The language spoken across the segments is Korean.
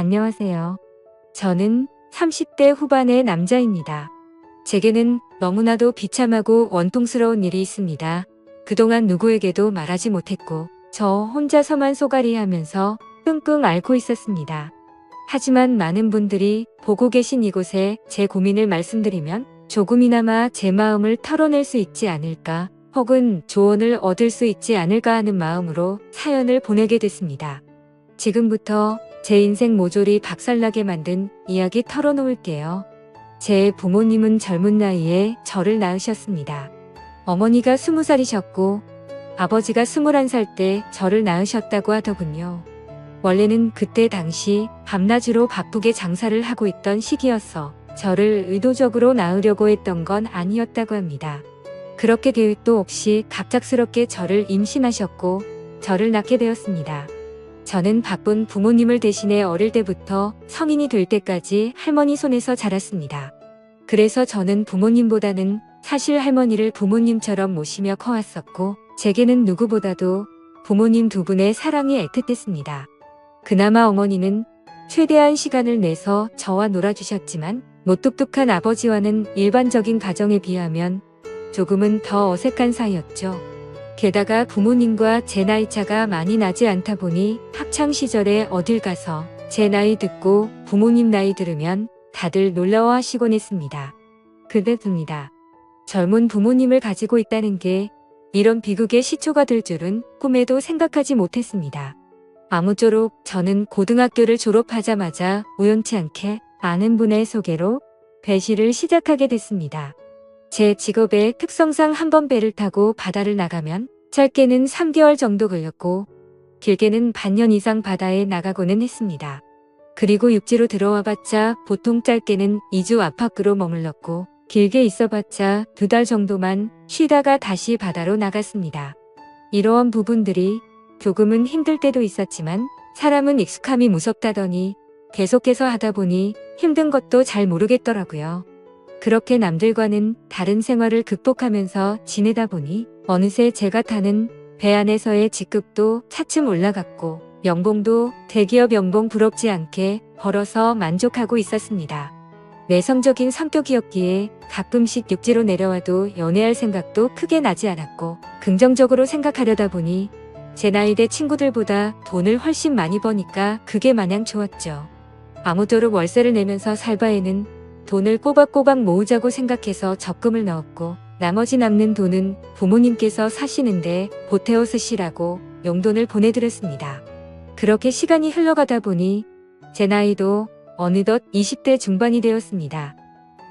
안녕하세요. 저는 30대 후반의 남자입니다. 제게는 너무나도 비참하고 원통스러운 일이 있습니다. 그동안 누구에게도 말하지 못했고 저 혼자서만 쏘가리하면서 끙끙 앓고 있었습니다. 하지만 많은 분들이 보고 계신 이곳에 제 고민을 말씀드리면 조금이나마 제 마음을 털어낼 수 있지 않을까, 혹은 조언을 얻을 수 있지 않을까 하는 마음으로 사연을 보내게 됐습니다. 지금부터 제 인생 모조리 박살나게 만든 이야기 털어놓을게요. 제 부모님은 젊은 나이에 저를 낳으셨습니다. 어머니가 20살이셨고 아버지가 21살 때 저를 낳으셨다고 하더군요. 원래는 그때 당시 밤낮으로 바쁘게 장사를 하고 있던 시기였어 저를 의도적으로 낳으려고 했던 건 아니었다고 합니다. 그렇게 계획도 없이 갑작스럽게 저를 임신하셨고 저를 낳게 되었습니다. 저는 바쁜 부모님을 대신해 어릴 때부터 성인이 될 때까지 할머니 손에서 자랐습니다. 그래서 저는 부모님보다는 사실 할머니를 부모님처럼 모시며 커왔었고, 제게는 누구보다도 부모님 두 분의 사랑이 애틋했습니다. 그나마 어머니는 최대한 시간을 내서 저와 놀아주셨지만 무뚝뚝한 아버지와는 일반적인 가정에 비하면 조금은 더 어색한 사이였죠. 게다가 부모님과 제 나이 차가 많이 나지 않다 보니 학창시절에 어딜 가서 제 나이 듣고 부모님 나이 들으면 다들 놀라워하시곤 했습니다. 그때입니다. 젊은 부모님을 가지고 있다는 게 이런 비극의 시초가 될 줄은 꿈에도 생각하지 못했습니다. 아무쪼록 저는 고등학교를 졸업하자마자 우연치 않게 아는 분의 소개로 배시를 시작하게 됐습니다. 제 직업의 특성상 한 번 배를 타고 바다를 나가면 짧게는 3개월 정도 걸렸고 길게는 반년 이상 바다에 나가고는 했습니다. 그리고 육지로 들어와봤자 보통 짧게는 2주 안팎으로 머물렀고 길게 있어봤자 2달 정도만 쉬다가 다시 바다로 나갔습니다. 이러한 부분들이 조금은 힘들 때도 있었지만 사람은 익숙함이 무섭다더니 계속해서 하다 보니 힘든 것도 잘 모르겠더라고요. 그렇게 남들과는 다른 생활을 극복하면서 지내다 보니 어느새 제가 타는 배 안에서의 직급도 차츰 올라갔고 연봉도 대기업 연봉 부럽지 않게 벌어서 만족하고 있었습니다. 내성적인 성격이었기에 가끔씩 육지로 내려와도 연애할 생각도 크게 나지 않았고 긍정적으로 생각하려다 보니 제 나이대 친구들보다 돈을 훨씬 많이 버니까 그게 마냥 좋았죠. 아무쪼록 월세를 내면서 살 바에는 돈을 꼬박꼬박 모으자고 생각해서 적금을 넣었고 나머지 남는 돈은 부모님께서 사시는데 보태어 쓰시라고 용돈을 보내드렸습니다. 그렇게 시간이 흘러가다 보니 제 나이도 어느덧 20대 중반이 되었습니다.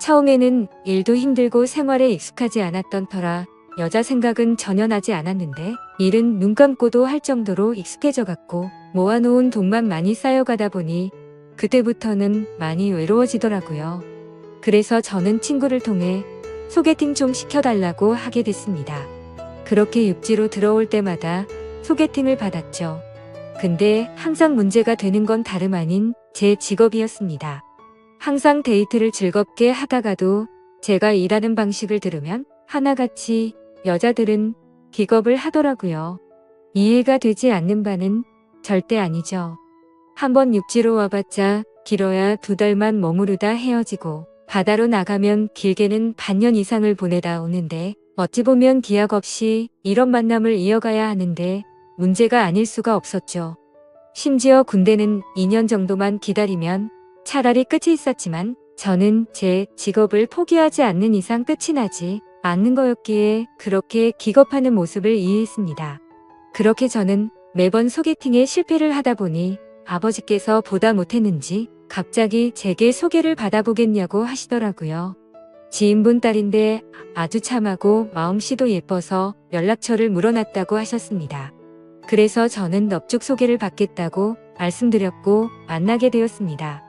처음에는 일도 힘들고 생활에 익숙하지 않았던 터라 여자 생각은 전혀 나지 않았는데 일은 눈 감고도 할 정도로 익숙해져 갔고 모아놓은 돈만 많이 쌓여가다 보니 그때부터는 많이 외로워지더라고요. 그래서 저는 친구를 통해 소개팅 좀 시켜달라고 하게 됐습니다. 그렇게 육지로 들어올 때마다 소개팅을 받았죠. 근데 항상 문제가 되는 건 다름 아닌 제 직업이었습니다. 항상 데이트를 즐겁게 하다가도 제가 일하는 방식을 들으면 하나같이 여자들은 기겁을 하더라고요. 이해가 되지 않는 바는 절대 아니죠. 한번 육지로 와봤자 길어야 2달만 머무르다 헤어지고 바다로 나가면 길게는 반년 이상을 보내다 오는데 어찌 보면 기약 없이 이런 만남을 이어가야 하는데 문제가 아닐 수가 없었죠. 심지어 군대는 2년 정도만 기다리면 차라리 끝이 있었지만 저는 제 직업을 포기하지 않는 이상 끝이 나지 않는 거였기에 그렇게 기겁하는 모습을 이해했습니다. 그렇게 저는 매번 소개팅에 실패를 하다 보니 아버지께서 보다 못했는지 갑자기 제게 소개를 받아보겠냐고 하시더라고요. 지인분 딸인데 아주 참하고 마음씨도 예뻐서 연락처를 물어놨다고 하셨습니다. 그래서 저는 넙죽 소개를 받겠다고 말씀드렸고 만나게 되었습니다.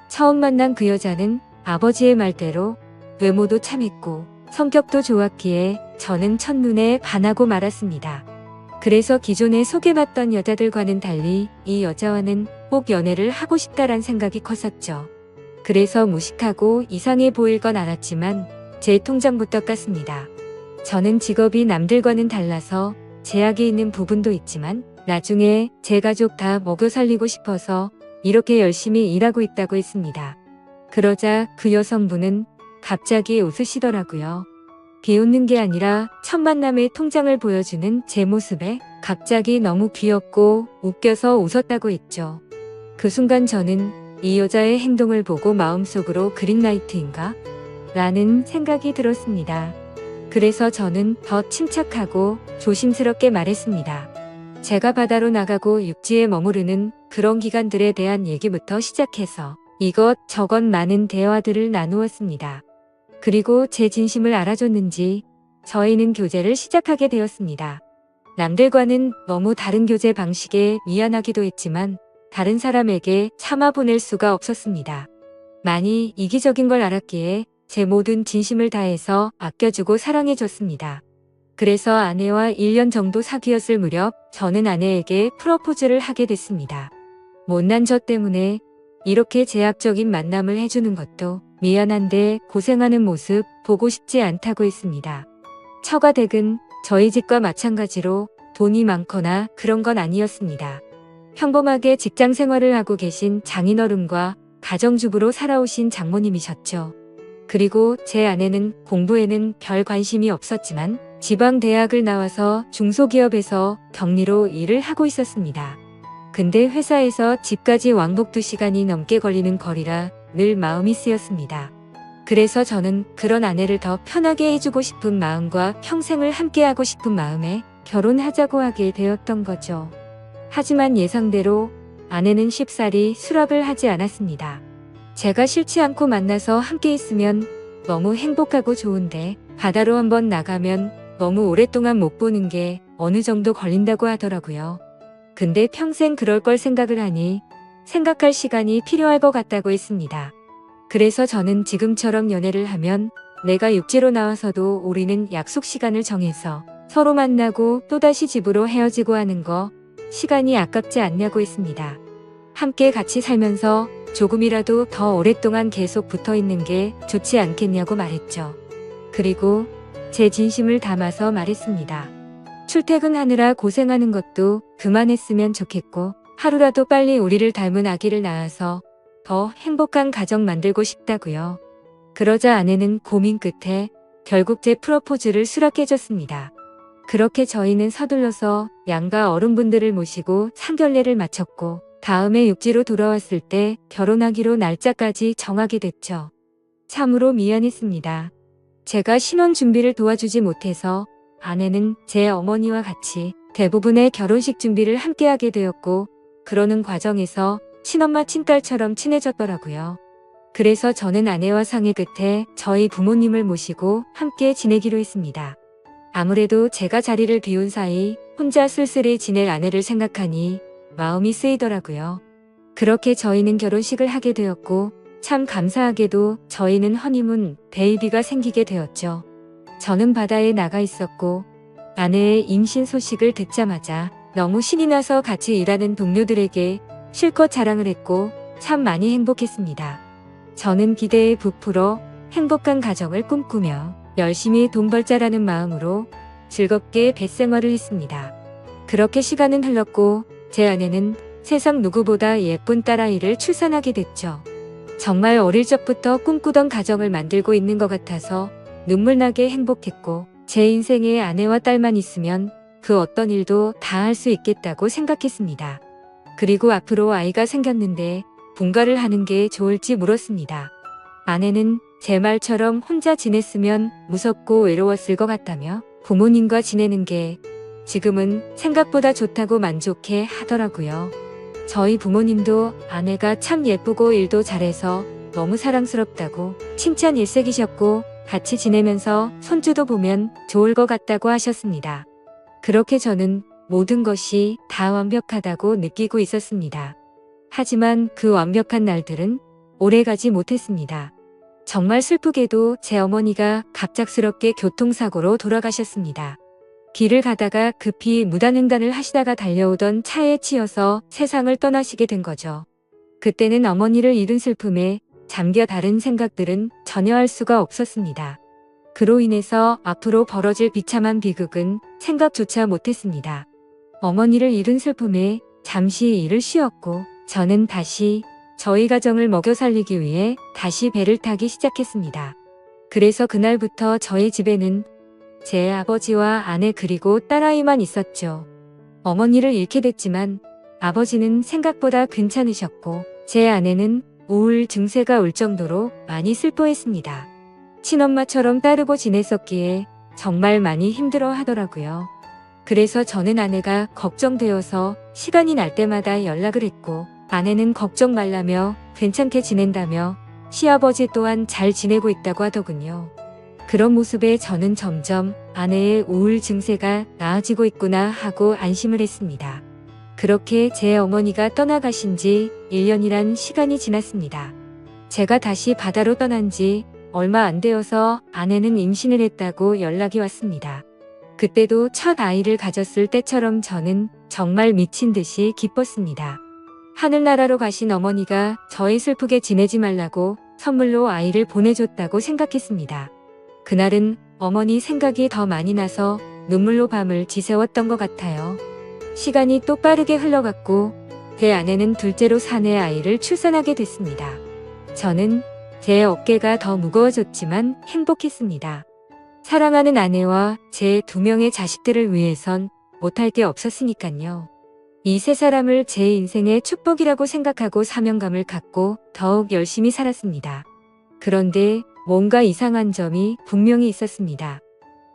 처음 만난 그 여자는 아버지의 말대로 외모도 참했고 성격도 좋았기에 저는 첫눈에 반하고 말았습니다. 그래서 기존에 소개받던 여자들과는 달리 이 여자와는 꼭 연애를 하고 싶다란 생각이 컸었죠. 그래서 무식하고 이상해 보일 건 알았지만 제 통장부터 깠습니다. 저는 직업이 남들과는 달라서 제약이 있는 부분도 있지만 나중에 제 가족 다 먹여 살리고 싶어서 이렇게 열심히 일하고 있다고 했습니다. 그러자 그 여성분은 갑자기 웃으시더라고요. 비웃는 게 아니라 첫 만남의 통장을 보여주는 제 모습에 갑자기 너무 귀엽고 웃겨서 웃었다고 했죠. 그 순간 저는 이 여자의 행동을 보고 마음속으로 그린라이트인가? 라는 생각이 들었습니다. 그래서 저는 더 침착하고 조심스럽게 말했습니다. 제가 바다로 나가고 육지에 머무르는 그런 기간들에 대한 얘기부터 시작해서 이것저것 많은 대화들을 나누었습니다. 그리고 제 진심을 알아줬는지 저희는 교제를 시작하게 되었습니다. 남들과는 너무 다른 교제 방식에 미안하기도 했지만 다른 사람에게 참아 보낼 수가 없었습니다. 많이 이기적인 걸 알았기에 제 모든 진심을 다해서 아껴주고 사랑해줬습니다. 그래서 아내와 1년 정도 사귀었을 무렵 저는 아내에게 프러포즈를 하게 됐습니다. 못난 저 때문에 이렇게 제약적인 만남을 해주는 것도 미안한데 고생하는 모습 보고 싶지 않다고 했습니다. 처가댁은 저희 집과 마찬가지로 돈이 많거나 그런 건 아니었습니다. 평범하게 직장 생활을 하고 계신 장인어른과 가정주부로 살아오신 장모님이셨죠. 그리고 제 아내는 공부에는 별 관심이 없었지만 지방대학을 나와서 중소기업에서 격리로 일을 하고 있었습니다. 근데 회사에서 집까지 왕복 2시간이 넘게 걸리는 거리라 늘 마음이 쓰였습니다. 그래서 저는 그런 아내를 더 편하게 해주고 싶은 마음과 평생을 함께하고 싶은 마음에 결혼하자고 하게 되었던 거죠. 하지만 예상대로 아내는 쉽사리 수락을 하지 않았습니다. 제가 싫지 않고 만나서 함께 있으면 너무 행복하고 좋은데 바다로 한번 나가면 너무 오랫동안 못 보는 게 어느 정도 걸린다고 하더라고요. 근데 평생 그럴 걸 생각을 하니 생각할 시간이 필요할 것 같다고 했습니다. 그래서 저는 지금처럼 연애를 하면 내가 육지로 나와서도 우리는 약속 시간을 정해서 서로 만나고 또다시 집으로 헤어지고 하는 거 시간이 아깝지 않냐고 했습니다. 함께 같이 살면서 조금이라도 더 오랫동안 계속 붙어 있는 게 좋지 않겠냐고 말했죠. 그리고 제 진심을 담아서 말했습니다. 출퇴근하느라 고생하는 것도 그만했으면 좋겠고 하루라도 빨리 우리를 닮은 아기를 낳아서 더 행복한 가정 만들고 싶다고요. 그러자 아내는 고민 끝에 결국 제 프러포즈를 수락해줬습니다. 그렇게 저희는 서둘러서 양가 어른분들을 모시고 상견례를 마쳤고 다음에 육지로 돌아왔을 때 결혼하기로 날짜까지 정하게 됐죠. 참으로 미안했습니다. 제가 신혼 준비를 도와주지 못해서 아내는 제 어머니와 같이 대부분의 결혼식 준비를 함께하게 되었고 그러는 과정에서 친엄마 친딸처럼 친해졌더라고요. 그래서 저는 아내와 상의 끝에 저희 부모님을 모시고 함께 지내기로 했습니다. 아무래도 제가 자리를 비운 사이 혼자 쓸쓸히 지낼 아내를 생각하니 마음이 쓰이더라고요. 그렇게 저희는 결혼식을 하게 되었고 참 감사하게도 저희는 허니문 베이비가 생기게 되었죠. 저는 바다에 나가 있었고 아내의 임신 소식을 듣자마자 너무 신이 나서 같이 일하는 동료들에게 실컷 자랑을 했고 참 많이 행복했습니다. 저는 기대에 부풀어 행복한 가정을 꿈꾸며 열심히 돈 벌자라는 마음으로 즐겁게 뱃생활을 했습니다. 그렇게 시간은 흘렀고 제 아내는 세상 누구보다 예쁜 딸아이를 출산하게 됐죠. 정말 어릴 적부터 꿈꾸던 가정을 만들고 있는 것 같아서 눈물나게 행복했고 제 인생에 아내와 딸만 있으면 그 어떤 일도 다 할 수 있겠다고 생각했습니다. 그리고 앞으로 아이가 생겼는데 분가를 하는 게 좋을지 물었습니다. 아내는 제 말처럼 혼자 지냈으면 무섭고 외로웠을 것 같다며 부모님과 지내는 게 지금은 생각보다 좋다고 만족해 하더라고요. 저희 부모님도 아내가 참 예쁘고 일도 잘해서 너무 사랑스럽다고 칭찬 일색이셨고 같이 지내면서 손주도 보면 좋을 것 같다고 하셨습니다. 그렇게 저는 모든 것이 다 완벽하다고 느끼고 있었습니다. 하지만 그 완벽한 날들은 오래가지 못했습니다. 정말 슬프게도 제 어머니가 갑작스럽게 교통사고로 돌아가셨습니다. 길을 가다가 급히 무단횡단을 하시다가 달려오던 차에 치여서 세상을 떠나시게 된 거죠. 그때는 어머니를 잃은 슬픔에 잠겨 다른 생각들은 전혀 할 수가 없었습니다. 그로 인해서 앞으로 벌어질 비참한 비극은 생각조차 못했습니다. 어머니를 잃은 슬픔에 잠시 일을 쉬었고 저는 다시 저희 가정을 먹여 살리기 위해 다시 배를 타기 시작했습니다. 그래서 그날부터 저희 집에는 제 아버지와 아내 그리고 딸아이만 있었죠. 어머니를 잃게 됐지만 아버지는 생각보다 괜찮으셨고 제 아내는 우울 증세가 올 정도로 많이 슬퍼했습니다. 친엄마처럼 따르고 지냈었기에 정말 많이 힘들어 하더라고요. 그래서 저는 아내가 걱정되어서 시간이 날 때마다 연락을 했고 아내는 걱정 말라며 괜찮게 지낸다며 시아버지 또한 잘 지내고 있다고 하더군요. 그런 모습에 저는 점점 아내의 우울 증세가 나아지고 있구나 하고 안심을 했습니다. 그렇게 제 어머니가 떠나가신 지 1년이란 시간이 지났습니다. 제가 다시 바다로 떠난 지 얼마 안 되어서 아내는 임신을 했다고 연락이 왔습니다. 그때도 첫 아이를 가졌을 때처럼 저는 정말 미친 듯이 기뻤습니다. 하늘나라로 가신 어머니가 저희 슬프게 지내지 말라고 선물로 아이를 보내줬다고 생각했습니다. 그날은 어머니 생각이 더 많이 나서 눈물로 밤을 지새웠던 것 같아요. 시간이 또 빠르게 흘러갔고 제 아내는 둘째로 사내 아이를 출산하게 됐습니다. 저는 제 어깨가 더 무거워졌지만 행복했습니다. 사랑하는 아내와 제 2명의 자식들을 위해선 못할 게 없었으니까요. 이 세 사람을 제 인생의 축복이라고 생각하고 사명감을 갖고 더욱 열심히 살았습니다. 그런데 뭔가 이상한 점이 분명히 있었습니다.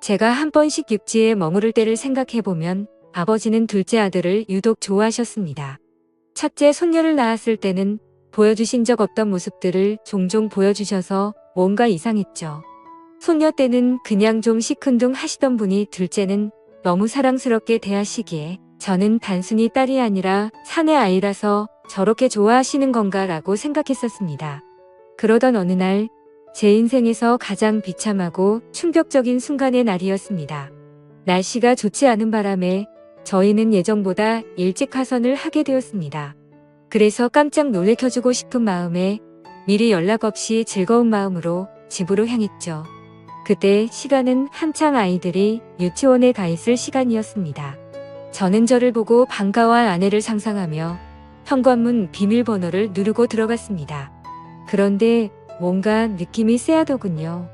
제가 한 번씩 육지에 머무를 때를 생각해보면 아버지는 둘째 아들을 유독 좋아하셨습니다. 첫째 손녀를 낳았을 때는 보여주신 적 없던 모습들을 종종 보여주셔서 뭔가 이상했죠. 손녀 때는 그냥 좀 시큰둥 하시던 분이 둘째는 너무 사랑스럽게 대하시기에 저는 단순히 딸이 아니라 사내 아이라서 저렇게 좋아하시는 건가라고 생각했었습니다. 그러던 어느 날 제 인생에서 가장 비참하고 충격적인 순간의 날이었습니다. 날씨가 좋지 않은 바람에 저희는 예정보다 일찍 하선을 하게 되었습니다. 그래서 깜짝 놀래켜주고 싶은 마음에 미리 연락 없이 즐거운 마음으로 집으로 향했죠. 그때 시간은 한창 아이들이 유치원에 가 있을 시간이었습니다. 저는 저를 보고 반가워할 아내를 상상하며 현관문 비밀번호를 누르고 들어갔습니다. 그런데 뭔가 느낌이 쎄하더군요.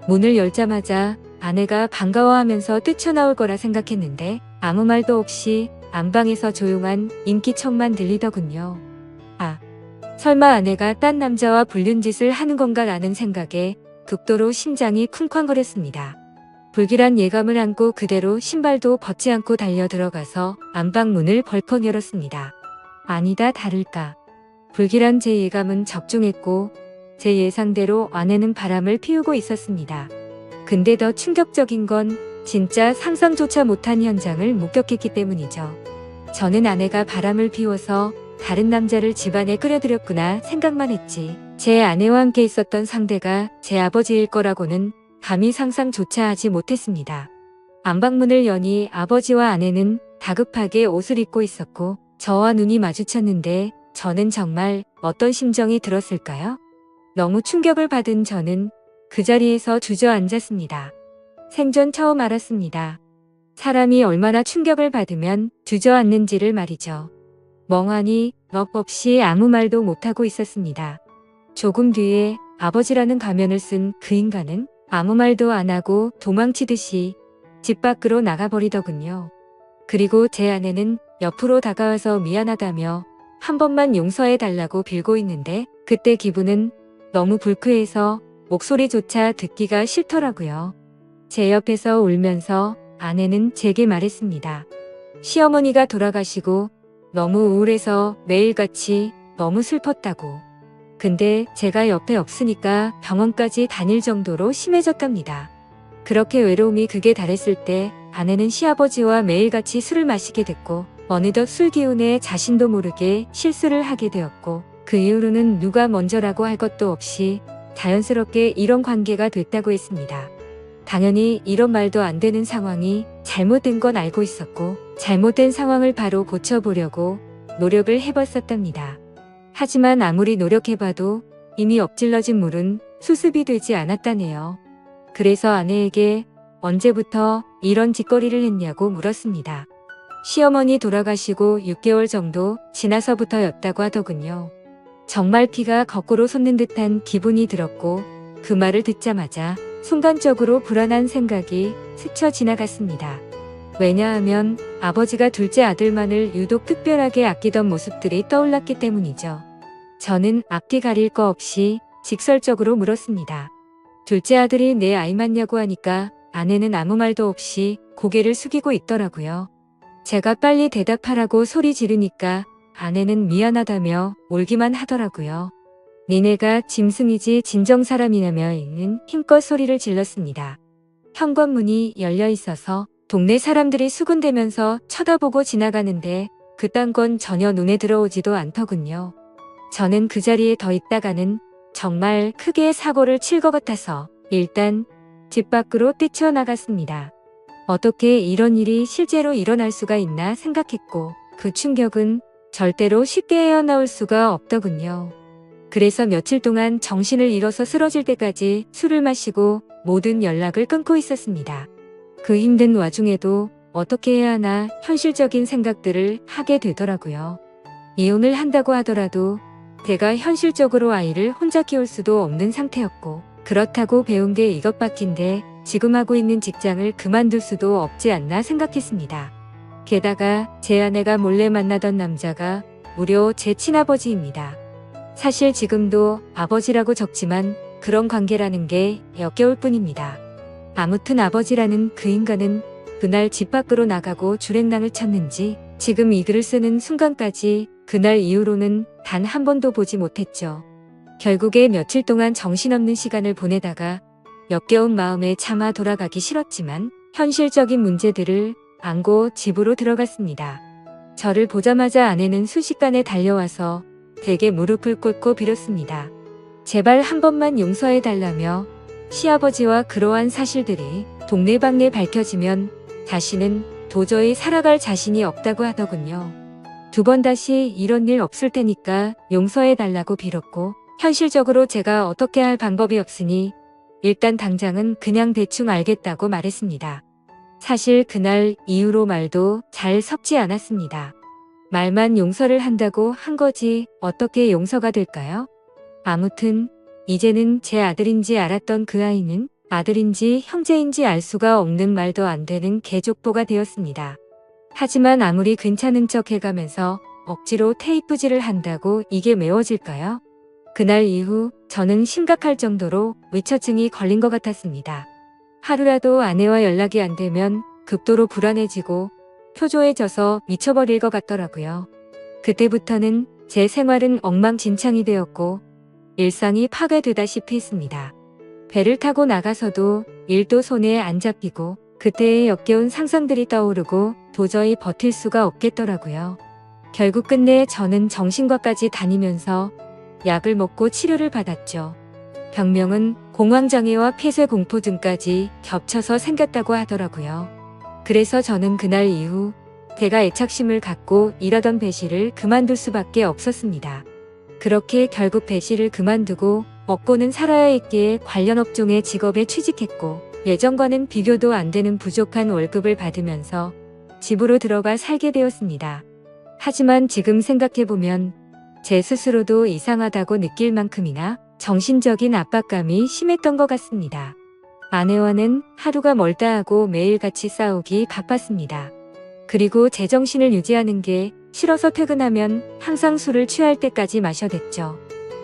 문을 열자마자 아내가 반가워하면서 뛰쳐나올 거라 생각했는데 아무 말도 없이 안방에서 조용한 인기척만 들리더군요. 아, 설마 아내가 딴 남자와 불륜 짓을 하는 건가라는 생각에 극도로 심장이 쿵쾅거렸습니다. 불길한 예감을 안고 그대로 신발도 벗지 않고 달려 들어가서 안방 문을 벌컥 열었습니다. 아니다 다를까. 불길한 제 예감은 적중했고 제 예상대로 아내는 바람을 피우고 있었습니다. 근데 더 충격적인 건 진짜 상상조차 못한 현장을 목격했기 때문이죠. 저는 아내가 바람을 피워서 다른 남자를 집안에 끌어들였구나 생각만 했지. 제 아내와 함께 있었던 상대가 제 아버지일 거라고는 감히 상상조차 하지 못했습니다. 안방문을 여니 아버지와 아내는 다급하게 옷을 입고 있었고 저와 눈이 마주쳤는데 저는 정말 어떤 심정이 들었을까요? 너무 충격을 받은 저는 그 자리에서 주저앉았습니다. 생전 처음 알았습니다. 사람이 얼마나 충격을 받으면 주저앉는지를 말이죠. 멍하니 넋 없이 아무 말도 못하고 있었습니다. 조금 뒤에 아버지라는 가면을 쓴 그 인간은 아무 말도 안 하고 도망치듯이 집 밖으로 나가버리더군요. 그리고 제 아내는 옆으로 다가와서 미안하다며 한 번만 용서해달라고 빌고 있는데 그때 기분은 너무 불쾌해서 목소리조차 듣기가 싫더라고요. 제 옆에서 울면서 아내는 제게 말했습니다. 시어머니가 돌아가시고 너무 우울해서 매일같이 너무 슬펐다고. 근데 제가 옆에 없으니까 병원까지 다닐 정도로 심해졌답니다. 그렇게 외로움이 극에 달했을 때 아내는 시아버지와 매일같이 술을 마시게 됐고 어느덧 술 기운에 자신도 모르게 실수를 하게 되었고 그 이후로는 누가 먼저라고 할 것도 없이 자연스럽게 이런 관계가 됐다고 했습니다. 당연히 이런 말도 안 되는 상황이 잘못된 건 알고 있었고 잘못된 상황을 바로 고쳐보려고 노력을 해봤었답니다. 하지만 아무리 노력해봐도 이미 엎질러진 물은 수습이 되지 않았다네요. 그래서 아내에게 언제부터 이런 짓거리를 했냐고 물었습니다. 시어머니 돌아가시고 6개월 정도 지나서부터였다고 하더군요. 정말 피가 거꾸로 솟는 듯한 기분이 들었고 그 말을 듣자마자 순간적으로 불안한 생각이 스쳐 지나갔습니다. 왜냐하면 아버지가 둘째 아들만을 유독 특별하게 아끼던 모습들이 떠올랐기 때문이죠. 저는 앞뒤 가릴 거 없이 직설적으로 물었습니다. 둘째 아들이 내 아이 맞냐고 하니까 아내는 아무 말도 없이 고개를 숙이고 있더라고요. 제가 빨리 대답하라고 소리 지르니까 아내는 미안하다며 울기만 하더라고요. 니네가 짐승이지 진정 사람이냐며는 힘껏 소리를 질렀습니다. 현관문이 열려 있어서 동네 사람들이 수군대면서 쳐다보고 지나가는데 그딴 건 전혀 눈에 들어오지도 않더군요. 저는 그 자리에 더 있다가는 정말 크게 사고를 칠 것 같아서 일단 집 밖으로 뛰쳐나갔습니다. 어떻게 이런 일이 실제로 일어날 수가 있나 생각했고 그 충격은 절대로 쉽게 헤어나올 수가 없더군요. 그래서 며칠 동안 정신을 잃어서 쓰러질 때까지 술을 마시고 모든 연락을 끊고 있었습니다. 그 힘든 와중에도 어떻게 해야 하나 현실적인 생각들을 하게 되더라고요. 이혼을 한다고 하더라도 제가 현실적으로 아이를 혼자 키울 수도 없는 상태였고 그렇다고 배운 게 이것밖인데 지금 하고 있는 직장을 그만둘 수도 없지 않나 생각했습니다. 게다가 제 아내가 몰래 만나던 남자가 무려 제 친아버지입니다. 사실 지금도 아버지라고 적지만 그런 관계라는 게 역겨울 뿐입니다. 아무튼 아버지라는 그 인간은 그날 집 밖으로 나가고 주랭랑을 쳤는지 지금 이 글을 쓰는 순간까지 그날 이후로는 단 한 번도 보지 못했죠. 결국에 며칠 동안 정신없는 시간을 보내다가 역겨운 마음에 차마 돌아가기 싫었지만 현실적인 문제들을 안고 집으로 들어갔습니다. 저를 보자마자 아내는 순식간에 달려와서 제게 무릎을 꿇고 빌었습니다. 제발 한 번만 용서해달라며 시아버지와 그러한 사실들이 동네방네 밝혀지면 다시는 도저히 살아갈 자신이 없다고 하더군요. 두 번 다시 이런 일 없을 테니까 용서해달라고 빌었고 현실적으로 제가 어떻게 할 방법이 없으니 일단 당장은 그냥 대충 알겠다고 말했습니다. 사실 그날 이후로 말도 잘 섞지 않았습니다. 말만 용서를 한다고 한 거지 어떻게 용서가 될까요? 아무튼 이제는 제 아들인지 알았던 그 아이는 아들인지 형제인지 알 수가 없는 말도 안 되는 개족보가 되었습니다. 하지만 아무리 괜찮은 척 해가면서 억지로 테이프질을 한다고 이게 메워질까요? 그날 이후 저는 심각할 정도로 위처증이 걸린 것 같았습니다. 하루라도 아내와 연락이 안 되면 극도로 불안해지고 초조해져서 미쳐버릴 것 같더라고요. 그때부터는 제 생활은 엉망진창이 되었고 일상이 파괴되다시피 했습니다. 배를 타고 나가서도 일도 손에 안 잡히고 그때의 역겨운 상상들이 떠오르고 도저히 버틸 수가 없겠더라고요. 결국 끝내 저는 정신과까지 다니면서 약을 먹고 치료를 받았죠. 병명은 공황장애와 폐쇄공포증까지 겹쳐서 생겼다고 하더라고요. 그래서 저는 그날 이후 제가 애착심을 갖고 일하던 배실을 그만둘 수밖에 없었습니다. 그렇게 결국 배실을 그만두고 먹고는 살아야 했기에 관련 업종의 직업에 취직했고 예전과는 비교도 안 되는 부족한 월급을 받으면서 집으로 들어가 살게 되었습니다. 하지만 지금 생각해보면 제 스스로도 이상하다고 느낄 만큼이나 정신적인 압박감이 심했던 것 같습니다. 아내와는 하루가 멀다 하고 매일같이 싸우기 바빴습니다. 그리고 제정신을 유지하는 게 싫어서 퇴근하면 항상 술을 취할 때까지 마셔댔죠.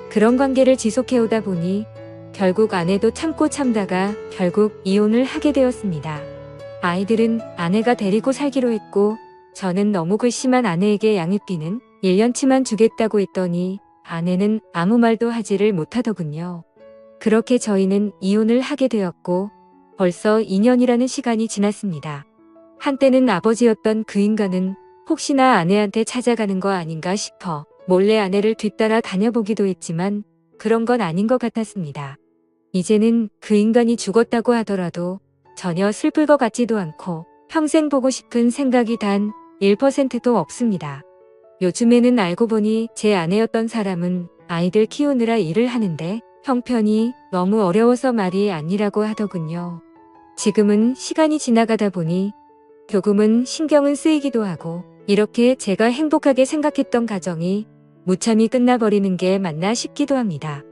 그런 관계를 지속해오다 보니 결국 아내도 참고 참다가 결국 이혼을 하게 되었습니다. 아이들은 아내가 데리고 살기로 했고 저는 너무 괘씸한 아내에게 양육비는 1년치만 주겠다고 했더니 아내는 아무 말도 하지를 못하더군요. 그렇게 저희는 이혼을 하게 되었고 벌써 2년이라는 시간이 지났습니다. 한때는 아버지였던 그 인간은 혹시나 아내한테 찾아가는 거 아닌가 싶어 몰래 아내를 뒤따라 다녀보기도 했지만 그런 건 아닌 것 같았습니다. 이제는 그 인간이 죽었다고 하더라도 전혀 슬플 것 같지도 않고 평생 보고 싶은 생각이 단 1%도 없습니다. 요즘에는 알고 보니 제 아내였던 사람은 아이들 키우느라 일을 하는데 형편이 너무 어려워서 말이 아니라고 하더군요. 지금은 시간이 지나가다 보니 조금은 신경은 쓰이기도 하고 이렇게 제가 행복하게 생각했던 가정이 무참히 끝나버리는 게 맞나 싶기도 합니다.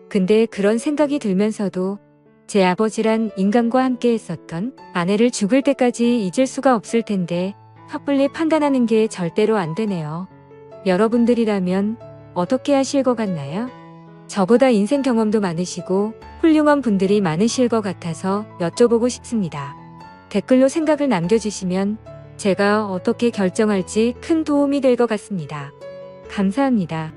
근데 그런 생각이 들면서도 제 아버지란 인간과 함께 했었던 아내를 죽을 때까지 잊을 수가 없을 텐데 섣불리 판단하는 게 절대로 안 되네요. 여러분들이라면 어떻게 하실 것 같나요? 저보다 인생 경험도 많으시고 훌륭한 분들이 많으실 것 같아서 여쭤보고 싶습니다. 댓글로 생각을 남겨주시면 제가 어떻게 결정할지 큰 도움이 될 것 같습니다. 감사합니다.